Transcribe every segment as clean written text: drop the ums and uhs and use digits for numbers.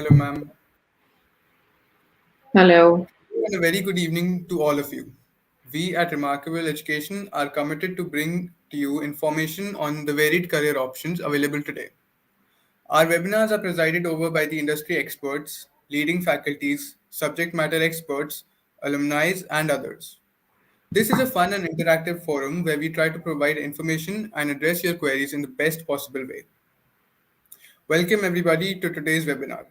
Hello, ma'am. Hello. And a very good evening to all of you. We at Remarkable Education are committed to bring to you information on the varied career options available today. Our webinars are presided over by the industry experts, leading faculties, subject matter experts, alumni, and others. This is a fun and interactive forum where we try to provide information and address your queries in the best possible way. Welcome everybody to today's webinar.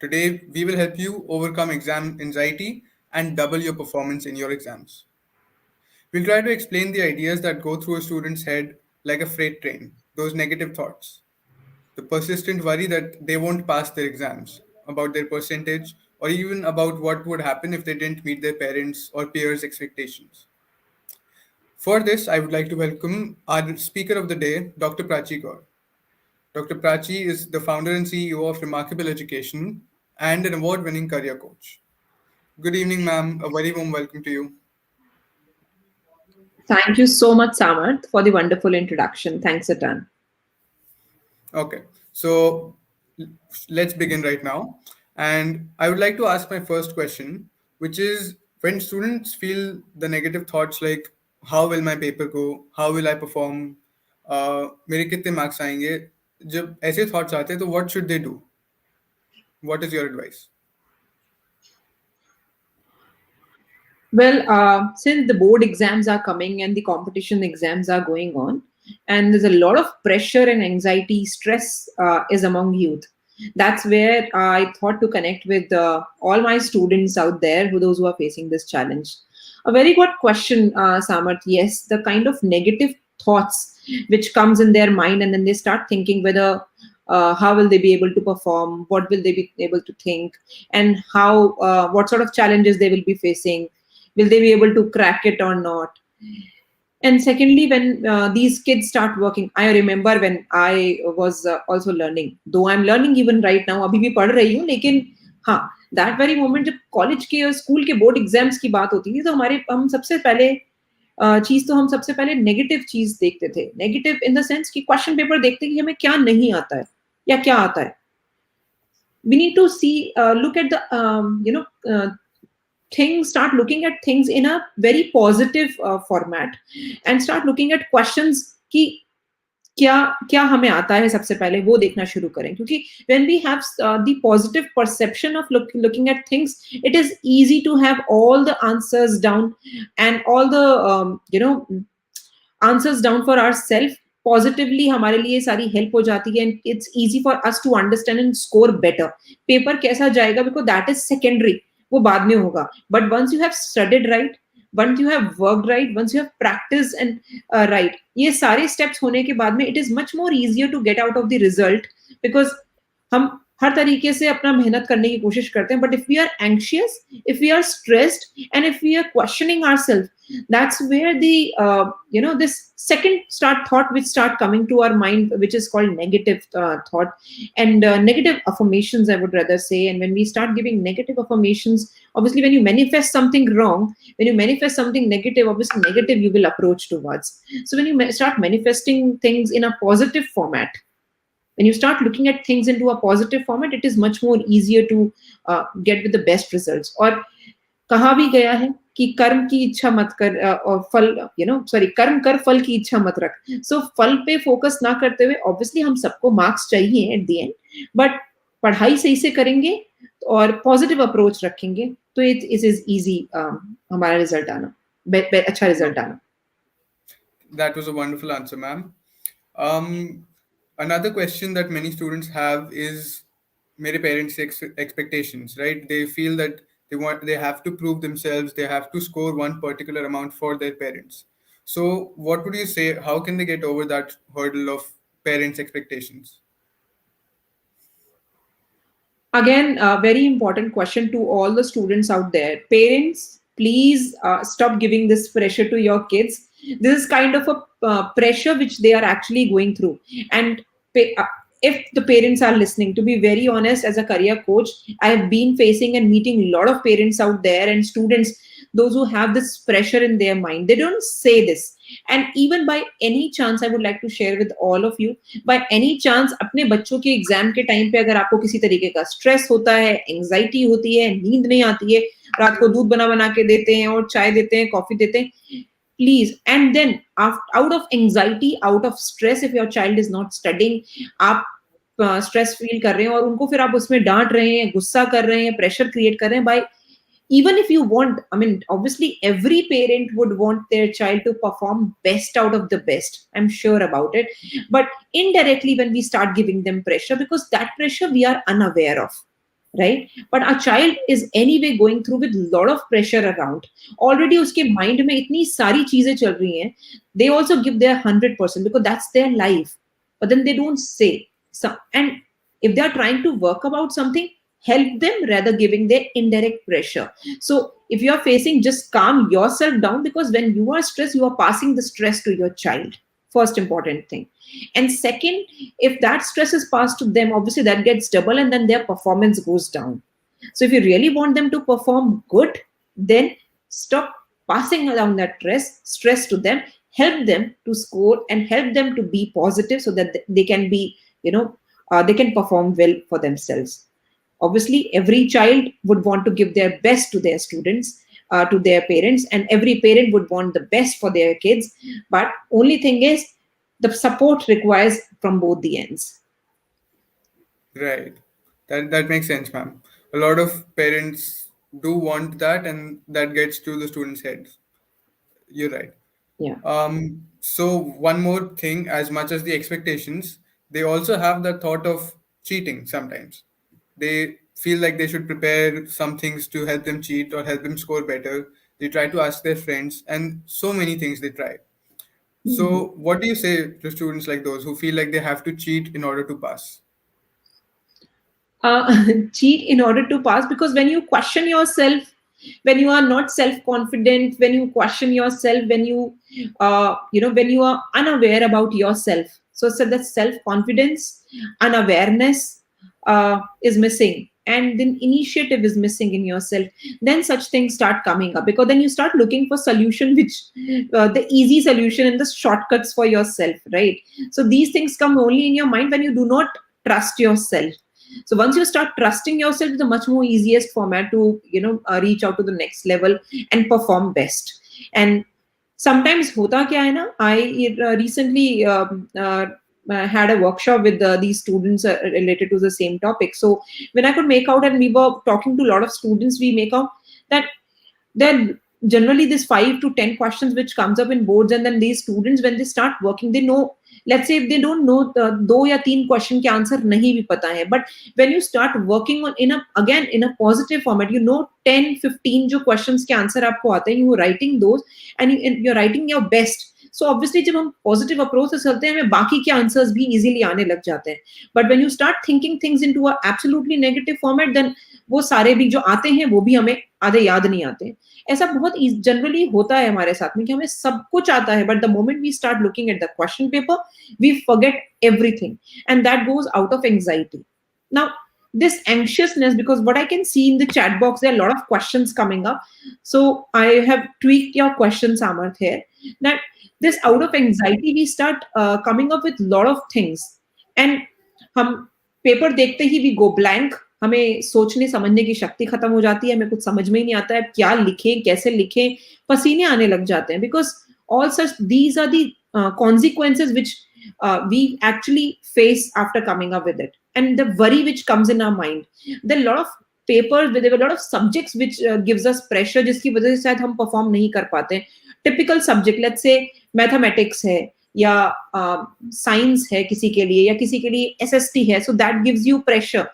Today, we will help you overcome exam anxiety and double your performance in your exams. We'll try to explain the ideas that go through a student's head like a freight train, those negative thoughts, the persistent worry that they won't pass their exams, about their percentage, or even about what would happen if they didn't meet their parents' or peers' expectations. For this, I would like to welcome our speaker of the day, Dr. Prachee. Dr. Prachee is the founder and CEO of Remarkable Education and an award winning career coach. Good evening, ma'am. A very warm welcome to you. Thank you so much, Samarth, for the wonderful introduction. Thanks a ton. Okay, so let's begin right now. And I would like to ask my first question, which is when students feel the negative thoughts like, how will my paper go? How will I perform? मेरे कितने marks आएंगे? जब ऐसे thoughts आते हैं, तो what should they do? What is your advice? Well, since the board exams are coming and the competition exams are going on, and there's a lot of pressure and anxiety, stress is among youth. That's where I thought to connect with all my students out there, those who are facing this challenge. A very good question, Samarth. Yes, the kind of negative thoughts which comes in their mind, and then they start thinking whether how will they be able to perform, what will they be able to think, and how what sort of challenges they will be facing, will they be able to crack it or not. And secondly, when these kids start working, I remember when I was also learning, though I'm learning even right now, abhi bhi पढ़ रही हूँ, लेकिन हाँ, that very moment जब college के और school के board exams की बात होती थी, तो हम सबसे पहले चीज तो हम सबसे पहले नेगेटिव चीज देखते थे, नेगेटिव इन द सेंस कि क्वेश्चन पेपर देखते कि हमें क्या नहीं आता है या क्या आता है. We need to see, look at the things, start looking at things in a very positive format, and start looking at questions कि क्या क्या हमें आता है, सबसे पहले वो देखना शुरू करें, क्योंकि when we have the positive perception of looking at things, it is easy to have all the answers down and all the answers down for ourselves. Positively हमारे लिए सारी हेल्प हो जाती है, and it's easy for us to understand and score better. Paper कैसा जाएगा, because that is secondary, वो बाद में होगा. But once you have studied right, once you have worked right, once you have practiced and right, ये सारे steps होने के बाद में it is much more easier to get out of the result, because हम हर तरीके से अपना मेहनत करने की कोशिश करते हैं. But if we are anxious, if we are stressed, and if we are questioning ourselves, that's where the this second start thought which start coming to our mind, which is called negative thought, and negative affirmations, I would rather say. And when we start giving negative affirmations, obviously when you manifest something wrong, when you manifest something negative, obviously negative you will approach towards. So when you start manifesting things in a positive format, when you start looking at things into a positive format, it is much more easier to get with the best results. और कहा भी गया है कि कर्म की इच्छा मत कर, और फल कर्म कर, फल की इच्छा मत रख. सो फल पे फोकस ना करते हुए, ऑब्वियसली हम सबको मार्क्स चाहिए एट द एंड, बट पढ़ाई सही से करेंगे और पॉजिटिव अप्रोच रखेंगे, तो इट इज इजी हमारा रिजल्ट आना, अच्छा रिजल्ट आना. That was a wonderful answer, ma'am. Another question that many students have is mere parents' expectations, right? They feel that they have to prove themselves, they have to score one particular amount for their parents. So, what would you say? How can they get over that hurdle of parents' expectations? Again, a very important question to all the students out there. Parents, please stop giving this pressure to your kids. This is kind of a pressure which they are actually going through. And if the parents are listening, to be very honest, as a career coach, I have been facing and meeting a lot of parents out there and students those who have this pressure in their mind, they don't say this. And even by any chance, I would like to share with all of you, by any chance अपने बच्चों के exam के time पे अगर आपको किसी तरीके का स्ट्रेस होता है, एंजाइटी होती है, नींद नहीं आती है, रात को दूध बना बना के देते हैं और चाय देते हैं, कॉफी देते हैं, please, and then out of anxiety, out of stress, if your child is not studying, आप स्ट्रेस फील कर रहे हैं और उनको फिर आप उसमें डांट रहे हैं, गुस्सा कर रहे हैं, प्रेशर क्रिएट कर रहे हैं, bye even if you want, I mean, obviously every parent would want their child to perform best out of the best, I'm sure about it, but indirectly when we start giving them pressure, because that pressure we are unaware of, right? But our child is anyway going through with lot of pressure around, already uske mind mein itni sari cheezein chal rahi hain, they also give their 100% because that's their life, but then they don't say so. And if they are trying to work about something, help them rather giving their indirect pressure. So if you are facing, just calm yourself down, because when you are stressed, you are passing the stress to your child, first important thing. And second, if that stress is passed to them, obviously that gets double and then their performance goes down. So if you really want them to perform good, then stop passing around that stress to them, help them to score and help them to be positive so that they can be, they can perform well for themselves. Obviously, every child would want to give their best to their students, to their parents, and every parent would want the best for their kids. But only thing is, the support requires from both the ends. Right. That makes sense, ma'am. A lot of parents do want that, and that gets to the students' heads. You're right. Yeah. So one more thing, as much as the expectations, they also have the thought of cheating sometimes. They feel like they should prepare some things to help them cheat or help them score better. They try to ask their friends, and so many things they try. Mhm. So, what do you say to students like those who feel like they have to cheat in order to pass? Cheat in order to pass, because when you question yourself, when you are not self confident, when you question yourself, when when you are unaware about yourself, so that self confidence, unawareness is missing, and then initiative is missing in yourself, then such things start coming up, because then you start looking for solution which the easy solution and the shortcuts for yourself, right? So these things come only in your mind when you do not trust yourself. So once you start trusting yourself, it's a much more easiest format to reach out to the next level and perform best. And sometimes hota kya hai na, I recently had a workshop with these students related to the same topic. So when I could make out, and we were talking to a lot of students, we make out that then generally this 5 to 10 questions which comes up in boards, and then these students, when they start working, they know, let's say if they don't know दो या तीन question के answer नहीं भी पता है, but when you start working on in a positive format, 10-15 जो questions के आंसर आपको आते हैं, you are writing those, and you're writing your best. So obviously जब हम पॉजिटिव अप्रोच से चलते हैं, हमें बाकी के आंसर्स भी इजीली आने लग जाते हैं. But when you start thinking things into a absolutely negative format, then वो सारे भी जो आते हैं वो भी हमें आधे याद नहीं आते. ऐसा बहुत जनरली होता है हमारे साथ में कि हमें सब कुछ आता है, but the moment we start looking at the question paper, we forget everything, and that goes out of anxiety. Now, this anxiousness, because what I can see in the chat box, there are a lot of questions coming up. So I have tweaked your question, Samarth, here. That this out of anxiety, we start coming up with a lot of things. And हम paper देखते ही we go blank. हमें सोचने समझने की शक्ति खत्म हो जाती है, हमें कुछ समझ में ही नहीं आता है क्या लिखें, कैसे लिखें, पसीने आने लग जाते हैं. Because all such, these are the consequences which we actually face after coming up with it, and the worry which comes in our mind. There are a lot of papers, there are a lot of subjects which gives us pressure, जिसकी वजह से शायद हम perform नहीं कर पाते हैं. Typical subject, let's say mathematics है या साइंस है किसी के लिए, या किसी के लिए एसएसटी है, so that gives you pressure.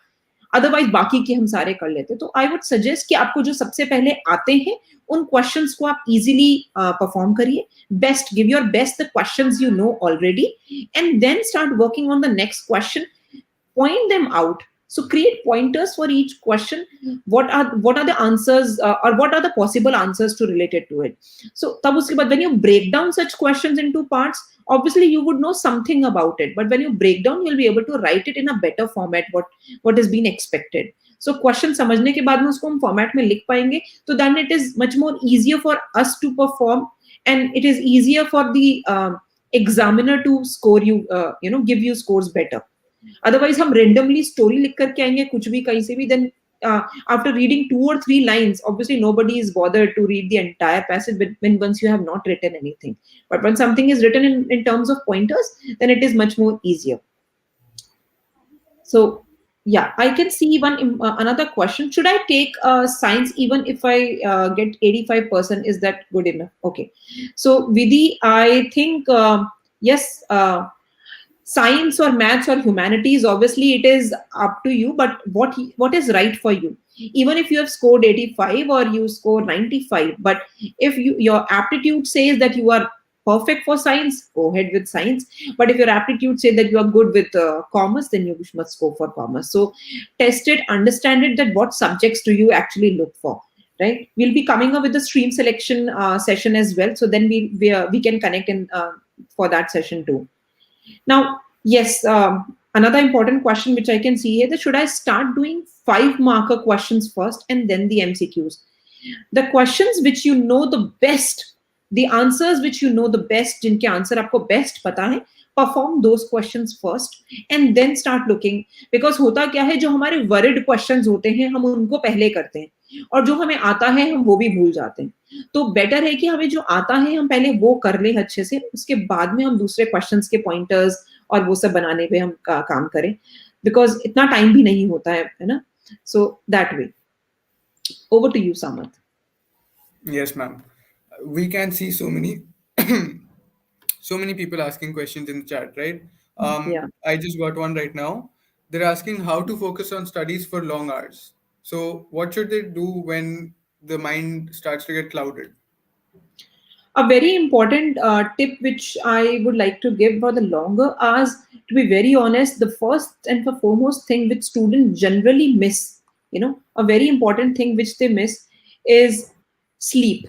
Otherwise बाकी के हम सारे कर लेते. तो आई वुड सजेस्ट कि आपको जो सबसे पहले आते हैं उन क्वेश्चंस को आप इजीली परफॉर्म करिए. Best, give your best the questions you know already, and then start working on the next question. Point them out. So create pointers for each question. What are the answers, or what are the possible answers to relate it to it? So tab uske baad when you break down such questions into parts, obviously you would know something about it, but when you break down, you'll be able to write it in a better format what has been expected. So question समझने के बाद में उसको हम format में लिख पाएंगे, तो then it is much more easier for us to perform, and it is easier for the examiner to score you, give you scores better. Otherwise हम randomly story लिख करके आएंगे कुछ भी कहीं से भी, then after reading 2 or 3 lines, obviously nobody is bothered to read the entire passage when once you have not written anything. But when something is written in terms of pointers, then it is much more easier. So yeah, I can see another question. Should I take science even if I get 85%? Is that good enough? Okay. So Vidhi, I think yes. Science or maths or humanities, obviously it is up to you, but what is right for you. Even if you have scored 85 or you score 95, but if your aptitude says that you are perfect for science, go ahead with science. But if your aptitude say that you are good with commerce, then you must go for commerce. So test it, understand it, that what subjects do you actually look for, right? We'll be coming up with the stream selection session as well, so then we can connect in for that session too. Now, yes, another important question which I can see here, that should I start doing 5 marker questions first and then the MCQs? The questions which you know the best, the answers which you know the best, जिनके answer आपको best पता है, perform those questions first and then start looking. Because होता क्या है, जो हमारे worried questions होते हैं हम उनको पहले करते हैं, और जो हमें आता है हम वो भी भूल जाते हैं. तो बेटर है कि हमें जो आता है हम पहले वो कर लें अच्छे से, उसके बाद में हम दूसरे क्वेश्चंस के पॉइंटर्स और वो सब बनाने पे हम काम करें, बिकॉज इतना टाइम भी नहीं होता है ना. So that way. Over to you Samant. Yes, ma'am. We can see so many so many people asking questions in the chat, right? Yeah. I just got one right now. They're asking how to focus on studies for long hours. So, what should they do when the mind starts to get clouded? A very important tip which I would like to give for the longer hours, to be very honest, the first and the foremost thing which students generally miss, a very important thing which they miss is sleep.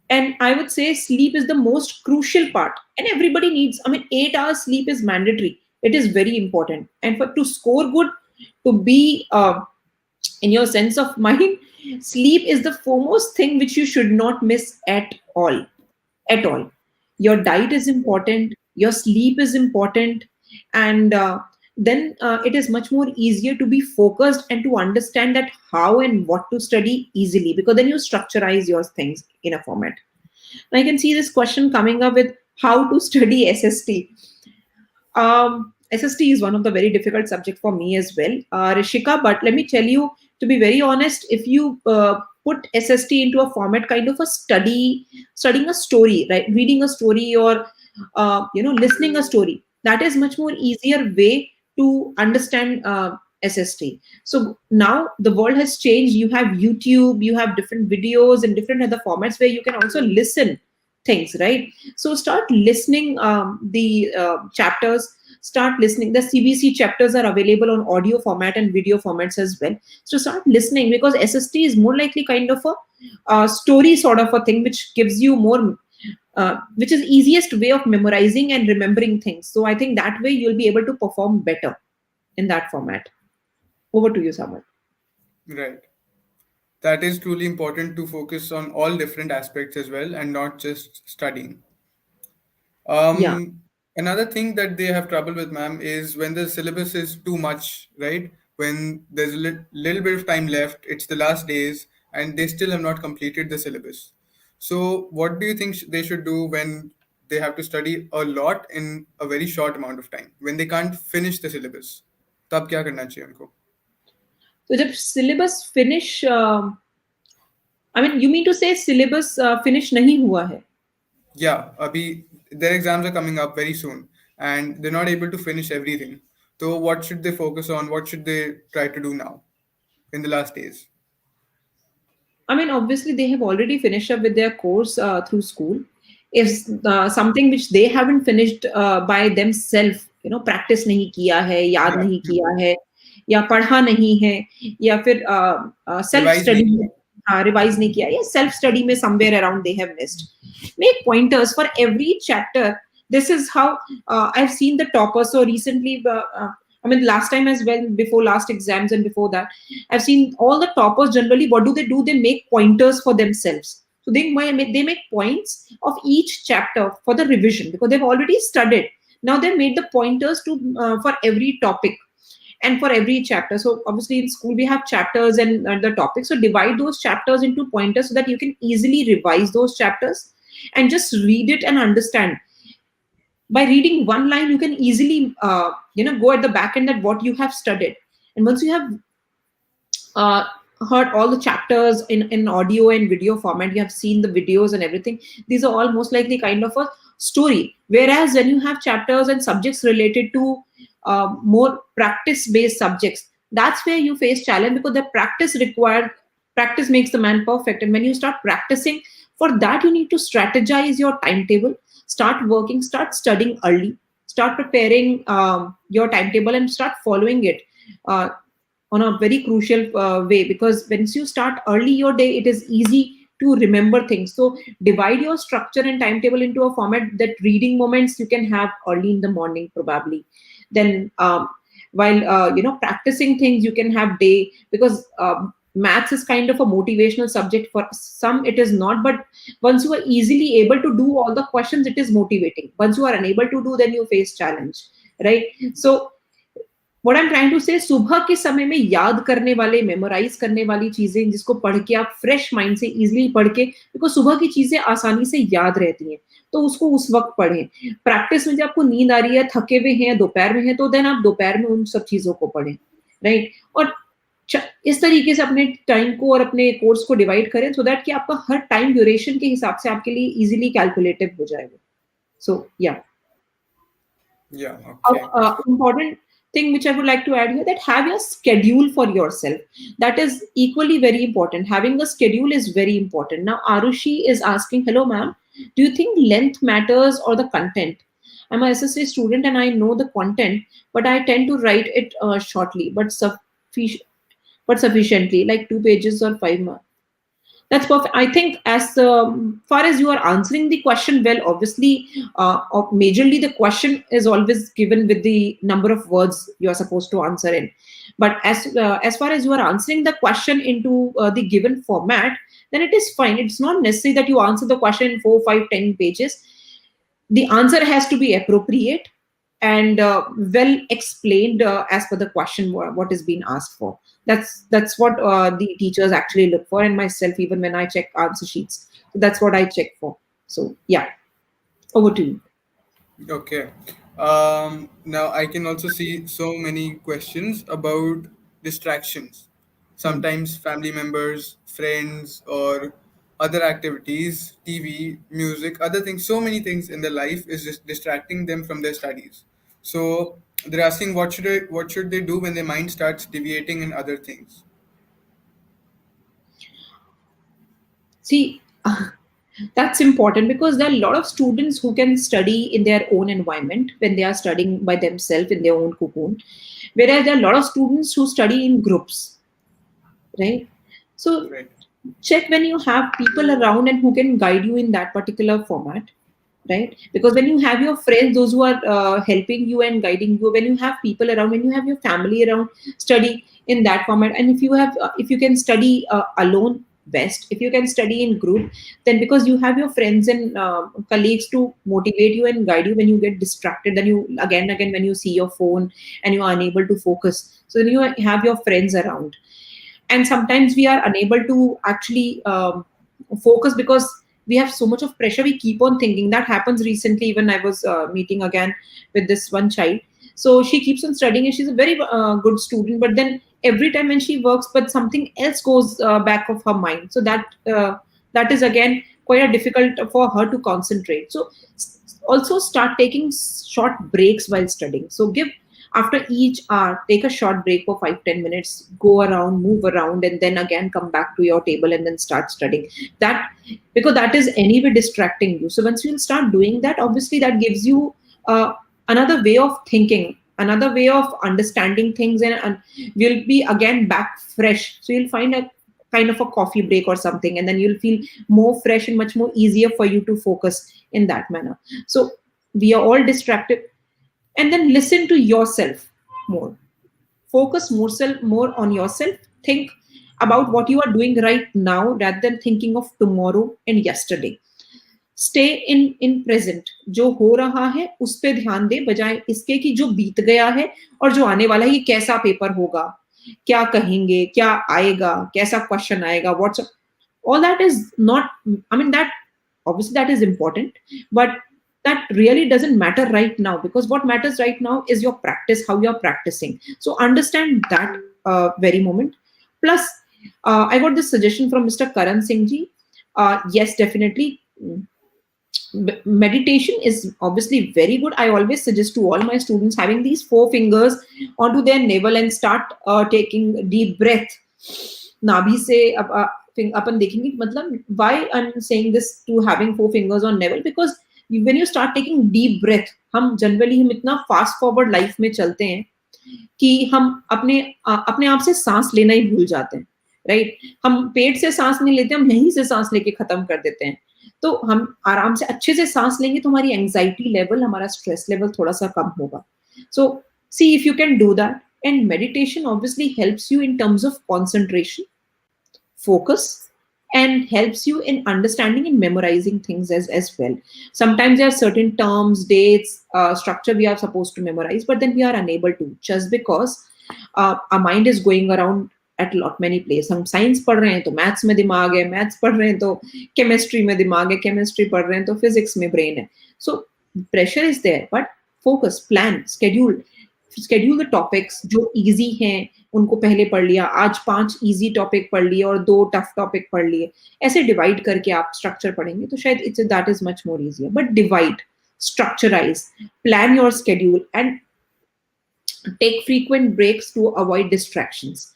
And I would say sleep is the most crucial part. And everybody needs, 8 hours sleep is mandatory. It is very important. And to score good, to be in your sense of mind, sleep is the foremost thing which you should not miss at all. At all. Your diet is important, your sleep is important, and then it is much more easier to be focused and to understand that how and what to study easily, because then you structurize your things in a format. I can see this question coming up with how to study SST. SST is one of the very difficult subject for me as well, Rishika. But let me tell you, to be very honest, if you put SST into a format kind of a studying a story, right, reading a story, or listening a story, that is much more easier way to understand SST. So now the world has changed. You have YouTube, you have different videos and different other formats where you can also listen things, right? So start listening the chapters. Start listening. The CBC chapters are available on audio format and video formats as well. So start listening, because SST is more likely kind of a story sort of a thing which gives you more, which is easiest way of memorizing and remembering things. So I think that way you'll be able to perform better in that format. Over to you, Samar. Right. That is truly important to focus on all different aspects as well and not just studying. Yeah. Another thing that they have trouble with, ma'am, is when the syllabus is too much, right? When there's a little bit of time left, it's the last days, and they still have not completed the syllabus. So, what do you think they should do when they have to study a lot in a very short amount of time, when they can't finish the syllabus? तब क्या करना चाहिए उनको? So जब syllabus finish, you mean to say syllabus finish नहीं हुआ है? Yeah, abhi, their exams are coming up very soon and they're not able to finish everything. So, what should they focus on? What should they try to do now in the last days? Obviously, they have already finished up with their course through school. If something which they haven't finished by themselves, practice नहीं किया है, याद Yeah, नहीं किया है, या पढ़ा नहीं है, या फिर self revise nahi study, kiya. revise नहीं किया, या self study में somewhere around they have missed. Make pointers for every chapter. This is how I've seen the toppers. So recently, I mean, last time as well, before last exams and before that, I've seen all the toppers generally. What do? They make pointers for themselves. So they make points of each chapter for the revision because they've already studied. Now they've made the pointers to for every topic and for every chapter. So obviously in school we have chapters and the topics. So divide those chapters into pointers so that you can easily revise those chapters and just read it and understand. By reading one line, you can easily go at the back end at what you have studied. And once you have uh, heard all the chapters in audio and video format, you have seen the videos and everything, these are all most likely kind of a story. Whereas when you have chapters and subjects related to more practice based subjects, that's where you face challenge because the practice makes the man perfect. And when you start practicing, for that you need to strategize your timetable, start working, start studying early, start preparing your timetable and start following it uh, on a very crucial way, because once you start early your day, it is easy to remember things. So divide your structure and timetable into a format that reading moments you can have early in the morning probably. Then while practicing things you can have day, because maths is kind of a motivational subject. For some it is not, but once you are easily able to do all the questions, it is motivating. Once you are unable to do, then you face challenge, right? So what I am trying to say, सुबह के समय में याद करने वाले, memorise करने वाली चीजें जिसको पढ़ के आप फ्रेश माइंड से इजीली पढ़ के, बिकॉज सुबह की चीजें आसानी से याद रहती हैं, तो उसको उस वक्त पढ़ें. प्रैक्टिस में जब आपको नींद आ रही है, थके हुए हैं, दोपहर में है, तो देन आप दोपहर में उन सब चीजों को पढ़ें, राइट? और इस तरीके से अपने टाइम को और अपने कोर्स को डिवाइड करें सो दैट कि आपका हर टाइम ड्यूरेशन के हिसाब से आपके लिए इजीली कैलकुलेटिव हो जाएगा. सो या Yeah, okay. important thing which I would like to add here, that have your schedule for yourself. That is equally very important. Having a schedule is very important. Now, Arushi is asking, hello, ma'am, do you think length matters or the content? I'm a SSA student and I know the content, but I tend to write it shortly, but sufficiently, like 2 pages or 5 marks. That's perfect. I think as far as you are answering the question well, obviously, majorly the question is always given with the number of words you are supposed to answer in. But as far as you are answering the question into the given format, then it is fine. It's not necessary that you answer the question in 4, 5, 10 pages. The answer has to be appropriate and well explained as per the question what is being asked for. That's what the teachers actually look for, and myself even when I check answer sheets, that's what I check for. So yeah, over to you. Okay. Now I can also see so many questions about distractions. Hmm. Sometimes family members, friends, or other activities, TV, music, other things, so many things in their life is just distracting them from their studies. So they're asking what should they do when their mind starts deviating in other things? See, that's important because there are a lot of students who can study in their own environment when they are studying by themselves in their own cocoon, whereas there are a lot of students who study in groups, right? So Right. check when you have people around and who can guide you in that particular format, right? Because when you have your friends, those who are helping you and guiding you, when you have people around, when you have your family around, study in that format. And if you can study alone, best. If you can study in group, then because you have your friends and colleagues to motivate you and guide you when you get distracted, then you again when you see your phone and you are unable to focus, so then you have your friends around. And sometimes we are unable to actually focus because we have so much of pressure, we keep on thinking. That happens recently. Even I was meeting again with this one child, so she keeps on studying and she's a very good student, but then every time when she works, but something else goes back of her mind, so that is again quite a difficult for her to concentrate. So also start taking short breaks while studying. So give, after each hour, take a short break for 5-10 minutes, go around, move around, and then again come back to your table and then start studying. That, because that is anyway distracting you. So once you start doing that, obviously that gives you another way of thinking, another way of understanding things, and you'll be again back fresh. So you'll find a kind of a coffee break or something, and then you'll feel more fresh and much more easier for you to focus in that manner. So we are all distracted, and then listen to yourself. more. Focus more on yourself. Think about what you are doing right now rather than thinking of tomorrow and yesterday. Stay in present, जो हो रहा है उस पे ध्यान दे, बजाय इसके कि जो बीत गया है और जो आने वाला है, ये कैसा पेपर होगा, क्या कहेंगे, क्या आएगा, कैसा क्वेश्चन आएगा, what's all that is not, I mean, that obviously that is important, but that really doesn't matter right now, because what matters right now is your practice, how you're practicing. So understand that very moment. Plus, I got this suggestion from Mr. Karan Singh ji. Yes, definitely. Meditation is obviously very good. I always suggest to all my students having these four fingers onto their navel and start taking deep breath. नाभि से अपन देखेंगे मतलब why I'm saying this to having four fingers on navel, because when you start taking deep breath, हम generally हम इतना fast forward life में चलते हैं कि हम अपने आप से सांस लेना ही भूल जाते हैं, राइट? हम पेट से सांस नहीं लेते, हम यहीं से सांस लेके खत्म कर देते हैं. तो हम आराम से अच्छे से सांस लेंगे तो हमारी एंजाइटी लेवल, हमारा स्ट्रेस लेवल थोड़ा सा कम होगा. So see if you can do that. And meditation obviously helps you in terms of concentration, focus, and helps you in understanding and memorizing things as well. Sometimes there are certain terms, dates, structure we are supposed to memorize, but then we are unable to, just because our mind is going around at lot many places. हम science पढ़ रहे हैं तो maths में दिमाग है, maths पढ़ रहे हैं तो केमिस्ट्री में दिमाग है, केमिस्ट्री पढ़ रहे हैं तो फिजिक्स में ब्रेन है. So pressure is there, but focus, plan, schedule the topics जो इजी हैं उनको पहले पढ़ लिया, आज 5 इजी टॉपिक पढ़ लिए और 2 टफ टॉपिक पढ़ लिए. ऐसे डिवाइड करके आप स्ट्रक्चर पढ़ेंगे तो शायद it's that is much more easier. But divide, structurize, plan your schedule, and take frequent breaks to avoid distractions.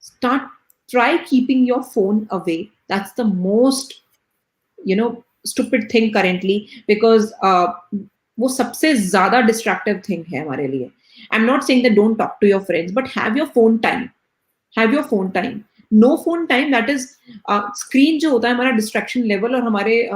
Start Try keeping your phone away. That's the most, stupid thing currently, because वो सबसे ज्यादा destructive thing है हमारे लिए. I am not saying that don't talk to your friends, but have your phone time. Have your phone time. No phone time, that is screen जो होता है हमारा डिस्ट्रैक्शन लेवल, और हमारे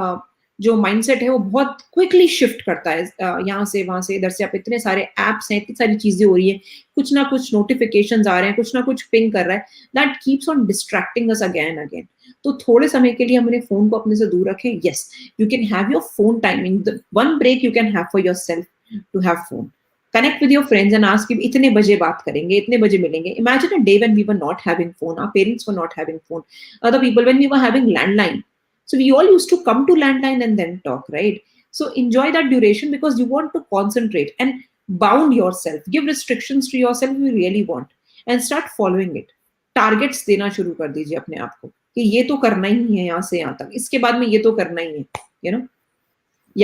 जो माइंडसेट है वो बहुत क्विकली शिफ्ट करता है यहाँ से वहां से इधर से. आप इतने सारे एप्स हैं, इतनी सारी चीजें हो रही है, कुछ ना कुछ नोटिफिकेशंस आ रहे हैं, कुछ ना कुछ पिंग कर रहा है, that keeps on distracting us again again. तो थोड़े समय के लिए हमने फोन को अपने से दूर रखें. Yes, you can have your phone timing. The one break you can have for yourself to have phone. Connect with your friends and ask if इतने बजे बात करेंगे, इतने बजे मिलेंगे. Imagine a day when we were not having phone, our parents were not having phone, other people when we were having landline. So we all used to come to landline and then talk, right? So enjoy that duration because you want to concentrate, and bound yourself. Give restrictions to yourself if you really want, and start following it. Targets देना शुरू कर दीजिए अपने आप को कि ये तो करना ही है यहाँ से यहाँ तक, इसके बाद में ये तो करना ही है,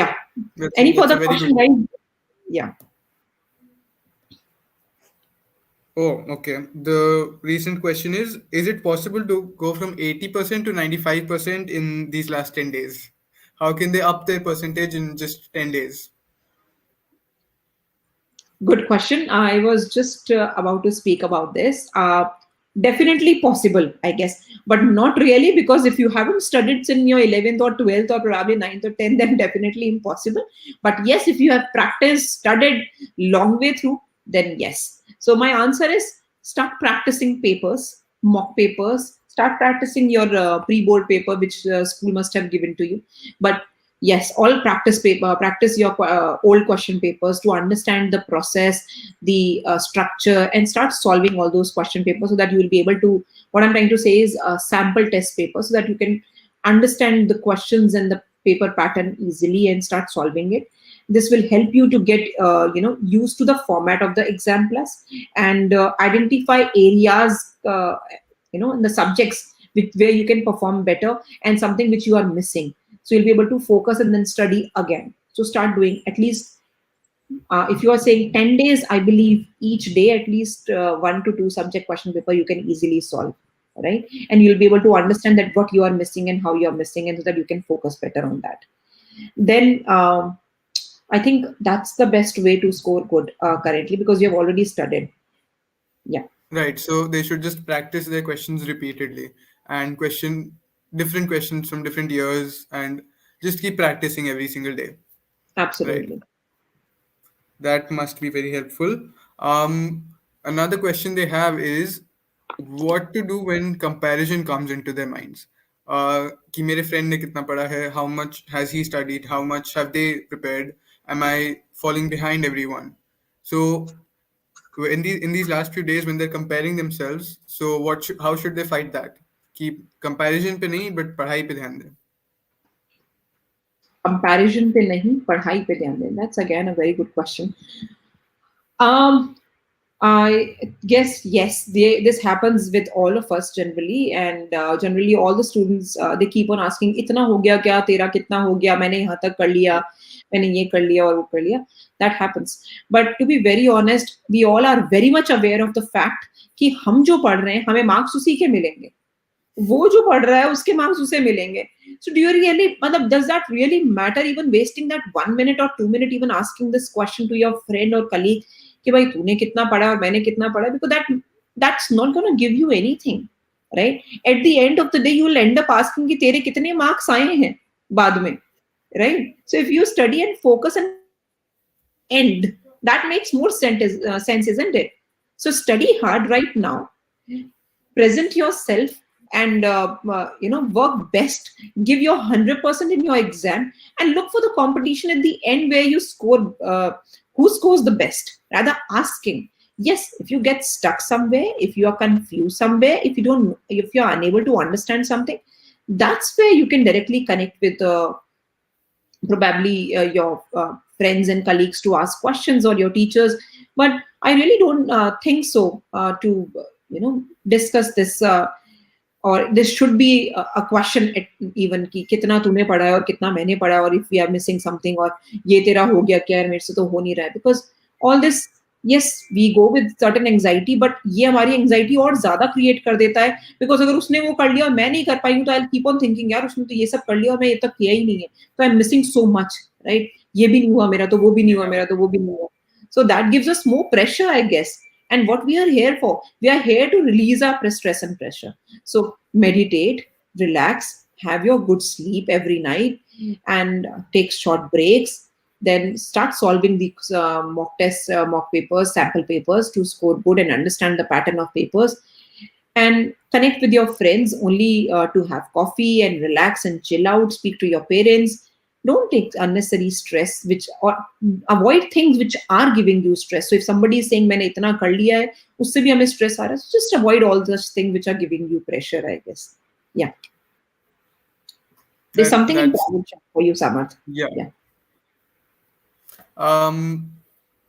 Yeah. Any That's a further very question, good. guys? Yeah. Oh, okay. The recent question is it possible to go from 80% to 95% in these last 10 days? How can they up their percentage in just 10 days? Good question. I was just about to speak about this. Definitely possible, I guess, but not really, because if you haven't studied in your 11th or 12th or probably 9th or 10th, then definitely impossible. But yes, if you have practiced, studied long way through, then yes. So my answer is start practicing papers, mock papers, start practicing your pre-board paper, which school must have given to you. But yes, all practice paper, practice your old question papers to understand the process, the structure, and start solving all those question papers so that you will be able to, what I'm trying to say is sample test paper, so that you can understand the questions and the paper pattern easily and start solving it. This will help you to get used to the format of the exam plus, and identify areas in the subjects where you can perform better, and something which you are missing, so you'll be able to focus and then study again. So start doing at least, if you are saying 10 days, I believe each day at least 1 to 2 subject question paper you can easily solve, right? And you'll be able to understand that what you are missing and how you are missing, and so that you can focus better on that. Then I think that's the best way to score good currently, because you have already studied. Yeah. Right. So they should just practice their questions repeatedly and question different questions from different years and just keep practicing every single day. Right. Absolutely. That must be very helpful. Another question they have is what to do when comparison comes into their minds. कि मेरे friend ने कितना पढ़ा है, how much has he studied, how much have they prepared, am I falling behind everyone? So in these last few days when they're comparing themselves, so how should they fight that? कि comparison पे नहीं but पढ़ाई पे ध्यान दें. Comparison पे नहीं, पढ़ाई पे ध्यान दें. That's again a very good question. Um, I guess yes, this happens with all of us generally, and generally all the students they keep on asking, "इतना हो गया क्या? तेरा कितना हो गया? मैंने यहाँ तक कर लिया, मैंने ये कर लिया और वो कर लिया." That happens. But to be very honest, we all are very much aware of the fact कि हम जो पढ़ रहे हैं, हमें मार्क्स उसी के मिलेंगे. वो जो पढ़ रहा है उसके मार्क्स उसे मिलेंगे. So do you really, मतलब does that really matter, even wasting that 1 minute or 2 minute even asking this question to your friend or colleague कि भाई तूने कितना पढ़ा और मैंने कितना पढ़ा, because that's not going to give you anything, right? At the end of the day you will end up asking कि तेरे कितने मार्क्स आए हैं बाद में, right? So if you study and focus and end, that makes more sense, isn't it? So study hard right now, present yourself, and work best, give your 100% in your exam, and look for the competition at the end where you score, who scores the best, rather asking. Yes, if you get stuck somewhere, if you are confused somewhere, if you are unable to understand something, that's where you can directly connect with probably your friends and colleagues to ask questions, or your teachers. But I really don't think so to discuss this, or this should be a question at even कि कितना तूने पढ़ा है और कितना मैंने पढ़ा है, और if we are missing something, और ये तेरा हो गया क्या, मेरे से तो हो नहीं रहा है. Because all this, yes, we go with certain anxiety, but ये हमारी anxiety और ज्यादा create कर देता है. Because अगर उसने वो कर लिया और मैं नहीं कर पाई हूँ, तो I'll keep on thinking यार उसने तो ये सब कर लिया और मैं ये तक किया ही नहीं है, तो I'm missing so much, right? ये भी नहीं हुआ मेरा, तो वो भी नहीं हुआ मेरा, तो वो भी नहीं हुआ. So that gives us more pressure, I guess. And what we are here for, we are here to release our stress and pressure. So meditate, relax, have your good sleep every night, and take short breaks. Then start solving these mock tests, mock papers, sample papers to score good and understand the pattern of papers. And connect with your friends only to have coffee and relax and chill out. Speak to your parents. Don't take unnecessary stress, or avoid things which are giving you stress. So if somebody is saying मैंने इतना कर लिया है, उससे भी हमें stress आ रहा है, so just avoid all those things which are giving you pressure, I guess. Yeah. There's something That's important for you, Samarth. yeah. Yeah.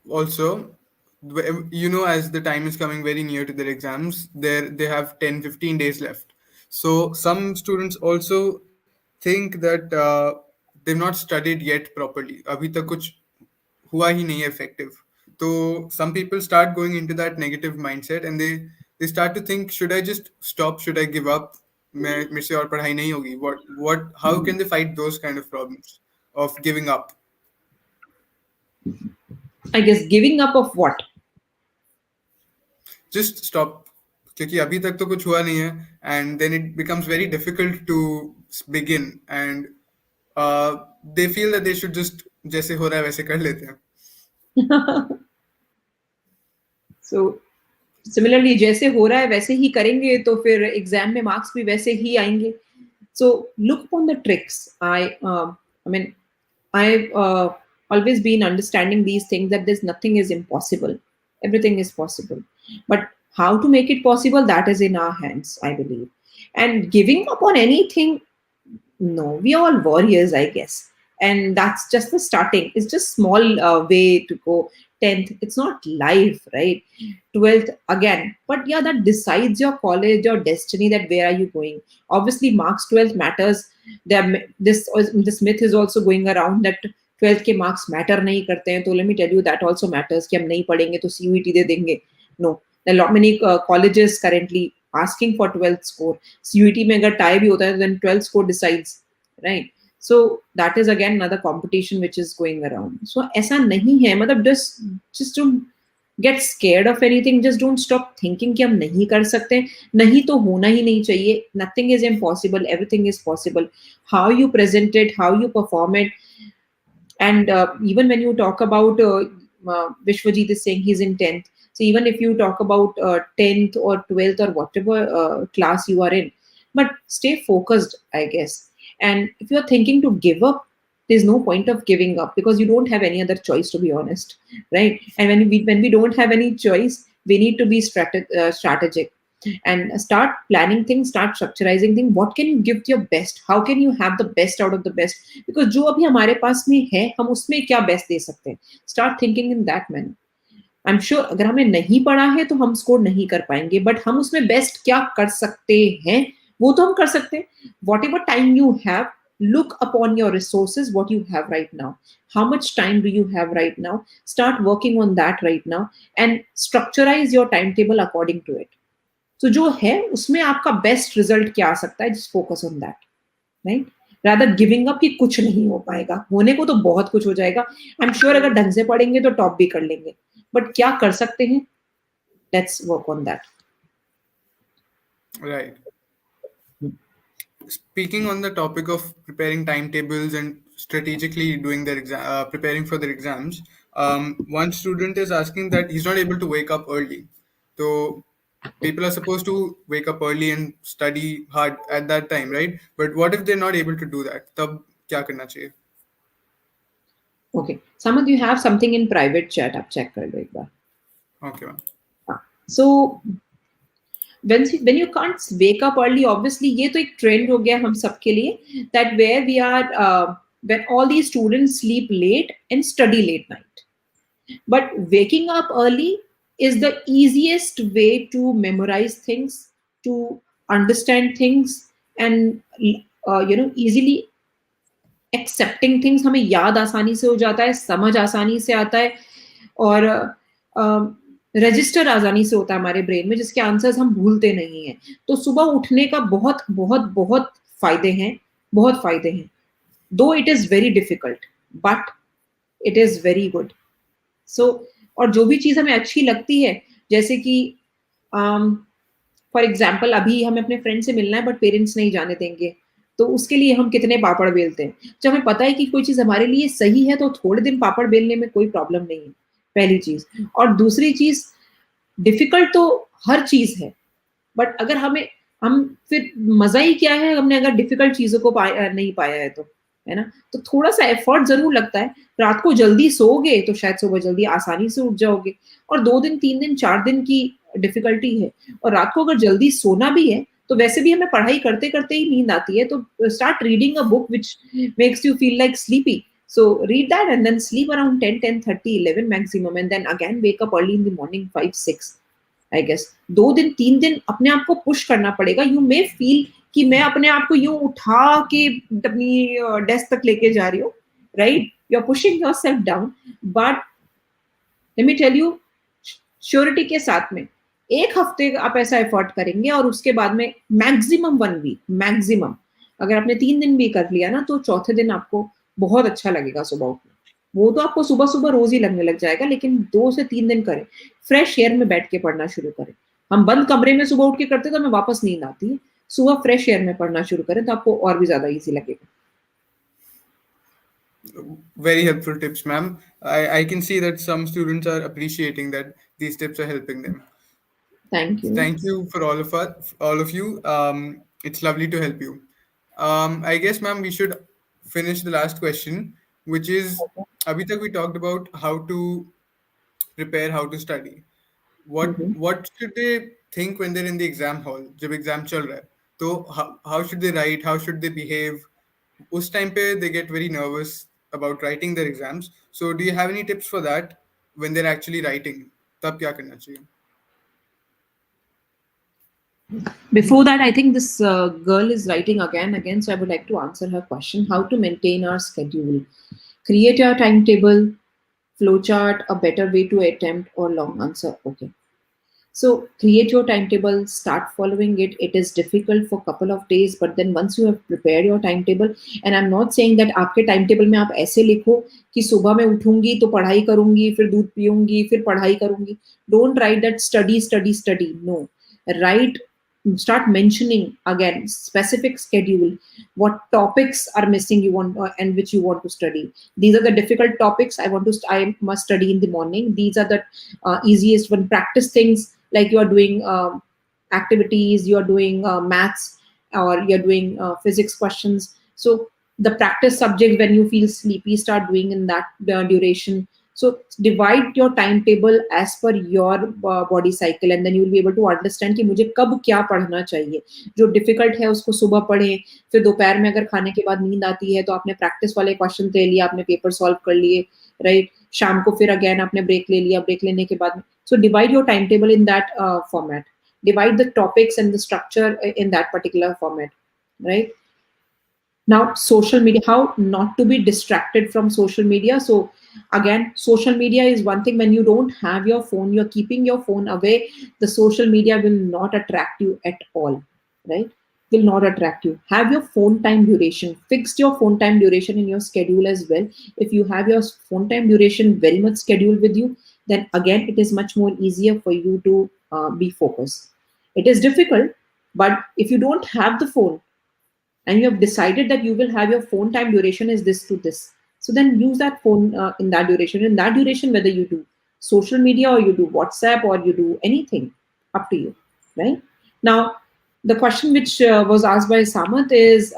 Also, as the time is coming very near to their exams, they have 10-15 days left. So some students also think that they've not studied yet properly. अभी तक कुछ हुआ ही नहीं है effective. So some people start going into that negative mindset, and they start to think, should I just stop? Should I give up? मेरे से और पढ़ाई नहीं होगी. How can they fight those kind of problems of giving up? I guess giving up of what? Just stop, क्योंकि अभी तक तो कुछ हुआ नहीं है, and then it becomes very difficult to begin, and they feel that they should just जैसे हो रहा है वैसे कर लेते हैं. So similarly, जैसे हो रहा है वैसे ही करेंगे तो फिर एग्जाम में मार्क्स भी वैसे ही आएंगे. So look upon the tricks. I've always been understanding these things, that there's nothing is impossible. Everything is possible. But how to make it possible, that is in our hands, I believe. And giving up on anything, no, we are all warriors, I guess. And that's just the starting. It's just small way to go. 10th, it's not life, right? 12th again, but yeah, that decides your college, your destiny, that where are you going. Obviously marks 12th matters. This myth is also going around that 12th के marks matter नहीं करते हैं. तो let me tell you, that also matters कि हम नहीं पढ़ेंगे तो CUET दे देंगे. No, there are lot many colleges currently asking for 12th score. CUET में अगर tie भी होता है, then 12th score decides, right? So that is again another competition which is going around. So ऐसा नहीं है, मतलब just don't get scared of anything. Just don't stop thinking कि हम नहीं कर सकते. नहीं तो होना ही नहीं चाहिए. Nothing is impossible. Everything is possible. How you present it, how you perform it. And even when you talk about Vishwajit is saying he's in 10th. So even if you talk about 10th or 12th or whatever class you are in, but stay focused, I guess. And if you're thinking to give up, there's no point of giving up because you don't have any other choice, to be honest, right? And when we don't have any choice, we need to be strategic and start planning things, start structurizing things. What can you give your best? How can you have the best out of the best? Because जो अभी हमारे पास में है, हम उसमें क्या best दे सकते हैं? Start thinking in that manner. I am sure अगर हमने नहीं पढ़ा है तो हम स्कोर नहीं कर पाएंगे, बट हम उसमें बेस्ट क्या कर सकते हैं वो तो हम कर सकते हैं. What ever time you have, look upon your resources, what you have right now. How much time do you have right now? Start working on that right now and structurize your timetable according to it. So जो है उसमें आपका best result क्या आ सकता है, just focus on that, right? rather giving up कि कुछ नहीं हो पाएगा. होने को तो बहुत कुछ हो जाएगा. आई एम श्योर अगर ढंग से पढ़ेंगे तो टॉप भी कर लेंगे, बट क्या कर सकते हैं, let's work on that. Right. Speaking on the topic of preparing timetables and strategically doing their exam, preparing for their exams, one student is asking that he's not able to wake up early. So people are supposed to wake up early and study hard at that time, right? But what if they're not able to do that? तब क्या करना चाहिए? Okay, Samad, you have something in private chat, आप check कर लो एक बार. Okay, ma'am. So when you can't wake up early, obviously ये तो एक ट्रेंड हो गया हम सबके लिए, that where we are when all these students sleep late and study late night. But waking up early is the easiest way to memorize things, to understand things, and easily accepting things. हमें याद आसानी से हो जाता है, समझ आसानी से आता है, और रजिस्टर आसानी से होता है हमारे ब्रेन में, जिसके आंसर्स हम भूलते नहीं हैं. तो सुबह उठने का बहुत बहुत बहुत फायदे हैं, बहुत फायदे हैं. Though it is very difficult, but it is very good. So और जो भी चीज हमें अच्छी लगती है, जैसे कि फॉर एग्जाम्पल अभी हमें अपने फ्रेंड से मिलना है बट पेरेंट्स नहीं जाने देंगे, तो उसके लिए हम कितने पापड़ बेलते हैं. जब हमें पता है कि कोई चीज हमारे लिए सही है तो थोड़े दिन पापड़ बेलने में कोई प्रॉब्लम नहीं है, पहली चीज. और दूसरी चीज, डिफिकल्ट तो हर चीज है, बट अगर हम फिर मजा ही क्या है हमने अगर डिफिकल्ट चीजों को नहीं पाया है तो, है ना. तो थोड़ा सा एफर्ट जरूर लगता है. रात को जल्दी सोओगे तो शायद सुबह जल्दी आसानी से उठ जाओगे. और 2 दिन 3 दिन 4 दिन की डिफिकल्टी है, और रात को अगर जल्दी सोना भी है तो वैसे भी हमें पढ़ाई करते करते ही नींद आती है. तो start reading a book which makes you feel like sleepy. So read that and then sleep around 10, 10:30, 11 maximum, and then again wake up early in the morning 5, 6. I guess 2 दिन 3 दिन अपने आप को पुश करना पड़ेगा. You may feel कि मैं अपने आप को यूं उठा के अपनी डेस्क तक लेके जा रही हूँ, right? You're pushing yourself down, but let me tell you, surety के साथ में 1 हफ्ते आप ऐसा एफर्ट करेंगे और उसके बाद में मैक्सिमम 1 वीक, मैक्सिमम अगर आपने 3 दिन भी कर लिया ना, तो चौथे दिन आपको बहुत अच्छा लगेगा सुबह उठना. वो तो आपको सुबह सुबह रोज ही लगने लग जाएगा, लेकिन 2 से 3 दिन करें. फ्रेश एयर में बैठ के पढ़ना शुरू करें. हम बंद कमरे में सुबह उठ के करते तो हमें वापस नींद आती है. सुबह फ्रेश एयर में पढ़ना शुरू करें तो आपको और भी ज्यादा इजी लगेगा. Very helpful tips, ma'am. I can see that some students are appreciating that these tips are helping them. Thank you. Thank you for all of you. It's lovely to help you. I guess, ma'am, we should finish the last question, which is, abhi tak we talked about how to prepare, how to study. Mhm. What should they think when they're in the exam hall? जब exam चल रहा है, तो how should they write? How should they behave? उस time पे they get very nervous about writing their exams. So do you have any tips for that when they're actually writing? तब क्या करना चाहिए? Before that, I think this girl is writing again, so I would like to answer her question. How to maintain our schedule? Create your timetable, flowchart, a better way to attempt, or long answer. Okay. So create your timetable, start following it. It is difficult for a couple of days, but then once you have prepared your timetable, and I'm not saying that आपके timetable में आप ऐसे लिखो कि सुबह मैं उठूंगी तो पढ़ाई करूंगी, फिर दूध पीऊंगी, फिर पढ़ाई करूंगी. Don't write that study, study, study. No. Write start mentioning again specific schedule, what topics are missing you want and which you want to study. These are the difficult topics I must study in the morning. These are the easiest one. Practice things like you are doing activities, you are doing maths, or you're doing physics questions. So the practice subject, when you feel sleepy, start doing in that duration. So divide your timetable as per your body cycle, and then you'll be able to understand कि मुझे कब क्या पढ़ना चाहिए. जो difficult है उसको सुबह पढ़ें, फिर दोपहर में अगर खाने के बाद नींद आती है तो आपने प्रैक्टिस वाले क्वेश्चन ले लिया, आपने पेपर सॉल्व कर लिए, राइट. शाम को फिर अगेन आपने ब्रेक ले लिया, ब्रेक लेने के बाद so divide your timetable in that format. Divide the topics and the structure in that particular format, right? Now, social media, how not to be distracted from social media. So again, social media is one thing. When you don't have your phone, you're keeping your phone away, the social media will not attract you at all, right? Will not attract you. Have your phone time duration. Fixed your phone time duration in your schedule as well. If you have your phone time duration very much scheduled with you, then again it is much more easier for you to be focused. It is difficult, but if you don't have the phone, and you have decided that you will have your phone time duration is this to this, so then use that phone in that duration, whether you do social media or you do WhatsApp or you do anything, up to you, right? Now, the question which was asked by Samat is,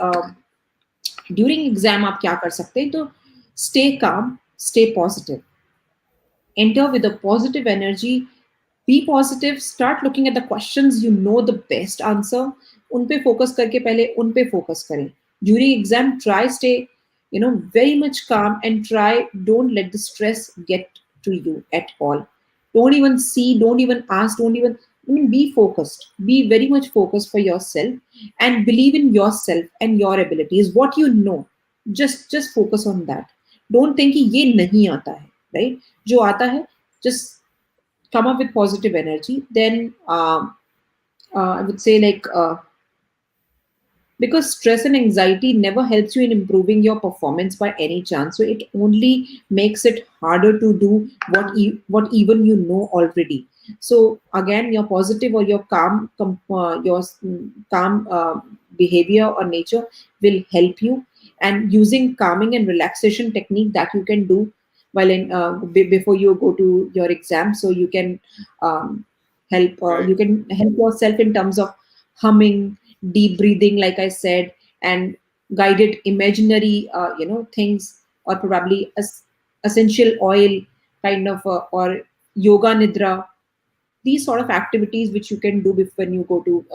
during exam आप क्या कर सकते हैं? तो stay calm, stay positive, enter with a positive energy, be positive, start looking at the questions you know the best answer, उन पे focus करके पहले उन पे फोकस करें. During exam, try stay, very much calm, and try don't let the stress get to you at all. Don't even see, don't even ask, don't even, I mean, be focused, be very much focused for yourself, and believe in yourself and your abilities, what you know. Just focus on that. Don't think कि ये नहीं आता है, right? जो आता है, just come up with positive energy. Then I would say, like, because stress and anxiety never helps you in improving your performance by any chance, so it only makes it harder to do what even you know already. So again, your positive or your calm behavior or nature will help you. And using calming and relaxation technique that you can do while before you go to your exam, so you can Right. you can help yourself in terms of humming, deep breathing, like I said, and guided imaginary, things, or probably essential oil kind of, or yoga nidra. These sort of activities which you can do when you go to,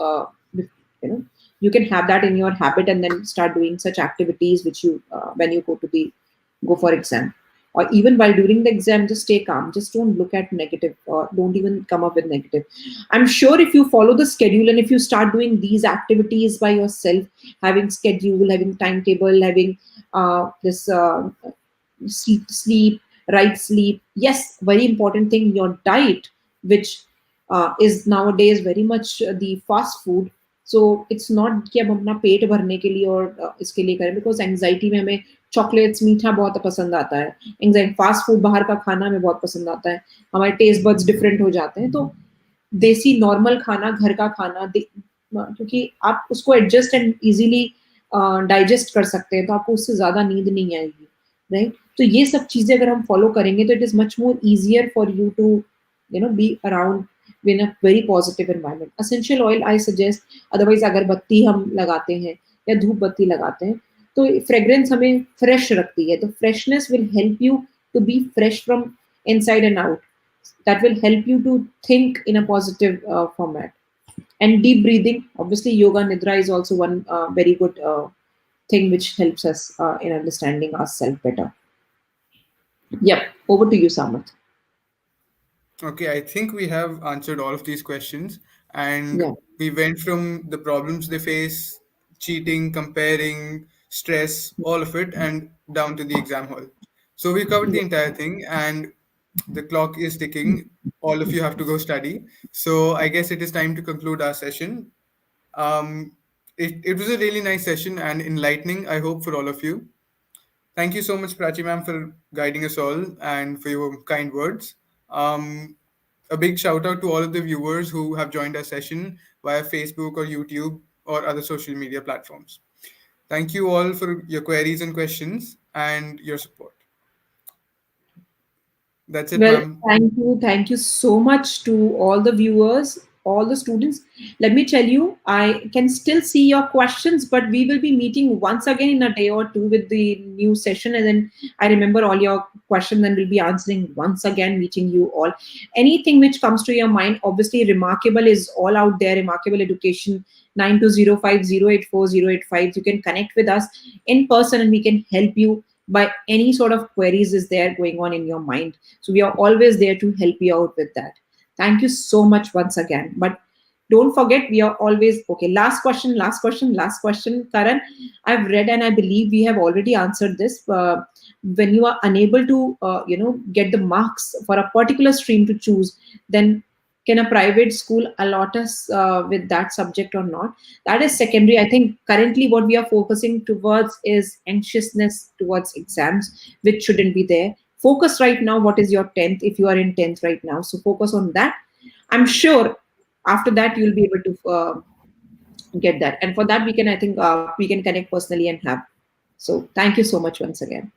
you know, you can have that in your habit, and then start doing such activities which you when you go for exam, or even while during the exam, just stay calm, just don't look at negative, or don't even come up with negative. I'm sure if you follow the schedule and if you start doing these activities by yourself, having schedule, having timetable, having this sleep, right sleep. Yes, very important thing, your diet, which is nowadays very much the fast food. So it's not कि अब अपना पेट भरने के लिए और इसके लिए करें, because एंजाइटी में हमें चॉकलेट्स मीठा बहुत पसंद आता है, एंजाइटी फास्ट फूड बाहर का खाना हमें बहुत पसंद आता है, हमारे टेस्ट बड्स डिफरेंट हो जाते हैं. तो देसी नॉर्मल खाना, घर का खाना, क्योंकि आप उसको एडजस्ट एंड इजीली डाइजेस्ट कर सकते हैं, तो आपको उससे ज्यादा नींद नहीं आएगी, राइट? तो ये सब चीजें अगर हम फॉलो करेंगे तो it is much more easier for you to be around in a very positive environment. Essential oil I suggest, otherwise अगरबत्ती हम लगाते हैं या धूप बत्ती लगाते हैं, तो फ्रेग्रेंस हमें फ्रेश रखती है, तो freshness will help you to be fresh from inside and out. That will help you to think in a positive format. And deep breathing, obviously yoga nidra is also one very good thing which helps us in understanding ourselves better. Yep, over to you, Samat. Okay, I think we have answered all of these questions, and Yeah, we went from the problems they face, cheating, comparing, stress, all of it, and down to the exam hall. So we covered the yeah. entire thing, and the clock is ticking. All of you have to go study. So I guess it is time to conclude our session. It was a really nice session and enlightening, I hope, for all of you. Thank you so much, Prachi ma'am, for guiding us all and for your kind words. A big shout out to all of the viewers who have joined our session. via Facebook or YouTube or other social media platforms. Thank you all for your queries and questions and your support. That's it, Well, ma'am. thank you. Thank you so much to all the viewers, all the students. Let me tell you, I can still see your questions, but we will be meeting once again in a day or two with the new session. And then I remember all your questions and we'll be answering once again, meeting you all. Anything which comes to your mind, obviously, Remarkable is all out there. Remarkable Education, 9205084085. You can connect with us in person and we can help you by any sort of queries is there going on in your mind. So we are always there to help you out with that. Thank you so much once again. But don't forget, we are always okay. Last question, Karan. I've read and I believe we have already answered this. When you are unable to, get the marks for a particular stream to choose, then can a private school allot us with that subject or not? That is secondary. I think currently what we are focusing towards is anxiousness towards exams, which shouldn't be there. Focus right now what is your 10th if you are in 10th right now, so focus on that. I'm sure after that you'll be able to get that, and for that we can, I think, we can connect personally and have. So thank you so much once again.